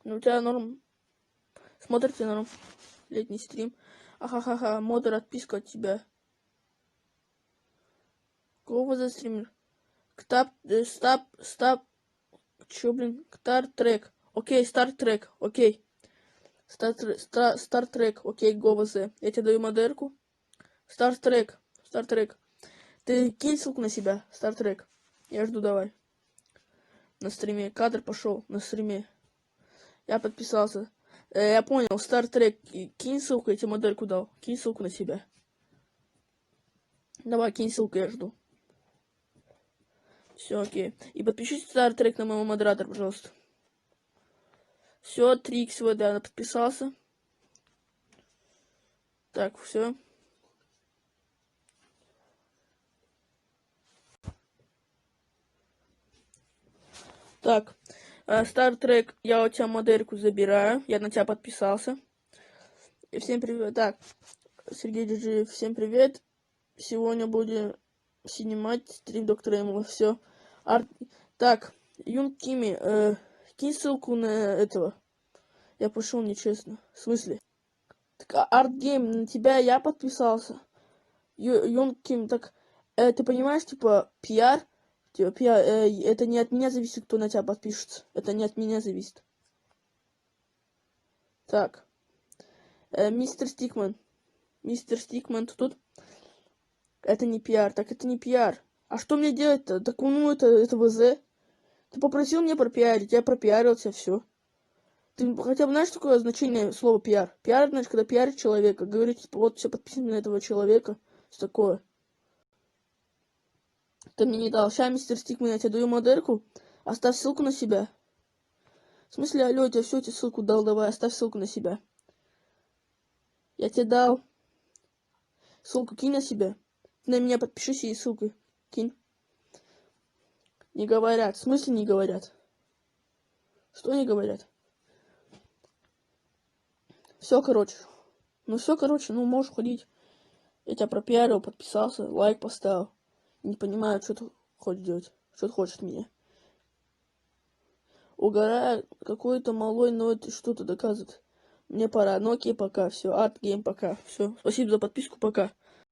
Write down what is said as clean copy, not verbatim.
Ну, у тебя норм. Смотрите норм. Летний стрим. Ахахаха, модер, отписка от тебя. Кого за стример? Стап. Чё, блин? Стартрек. Окей, Стартрек. Окей. Стартрек. Окей, ГОВЗ. Я тебе даю модерку. Стартрек. Ты кинь ссылку на себя. Стартрек. Я жду, давай. На стриме. Кадр пошел на стриме. Я подписался. Я понял. Стартрек. Кинь ссылку, я тебе модельку дал. Кинь ссылку на себя. Давай, кинь ссылку, я жду. Все, окей. И подпишись Стартрек на моего модератора, пожалуйста. Все, 3xvd, она подписался. Так, все. Так, Стартрек, я у тебя модельку забираю. Я на тебя подписался. И всем привет. Так, Сергей Диджи, всем привет. Сегодня будем снимать стрим доктора Эмила. Все. Так, Юн Кими, кинь ссылку на этого. Я пошел нечестно. В смысле? Так, Артгейм, на тебя я подписался. Юн Ким, так, ты понимаешь, типа, пиар? Типа, пиар, это не от меня зависит, кто на тебя подпишется. Это не от меня зависит. Так. Мистер Стикман. Мистер Стикман, ты тут? Это не пиар. Так, это не пиар. А что мне делать-то? Так, ну, это ВЗ. Ты попросил меня пропиарить, я пропиарился, все. Ты хотя бы знаешь такое значение слова пиар? Пиар, значит, когда пиарит человека, говорит, типа, вот, все подписано на этого человека. Что такое? Ты мне не дал. Сейчас, мистер Стикман, я тебе даю модельку. Оставь ссылку на себя. В смысле, алло, я тебе все, тебе ссылку дал, давай, оставь ссылку на себя. Я тебе дал. Ссылку кинь на себя. Ты на меня подпишись и ссылку кинь. Не говорят. В смысле не говорят? Что не говорят? Все, короче. Ну, можешь ходить. Я тебя пропиарил, подписался, лайк поставил. Не понимаю, что ты хочешь делать. Что ты хочешь от меня? Угораю, какой-то малой, но это что-то доказывает. Мне пора. Ну окей, пока. Все, Артгейм, пока. Все. Спасибо за подписку, пока.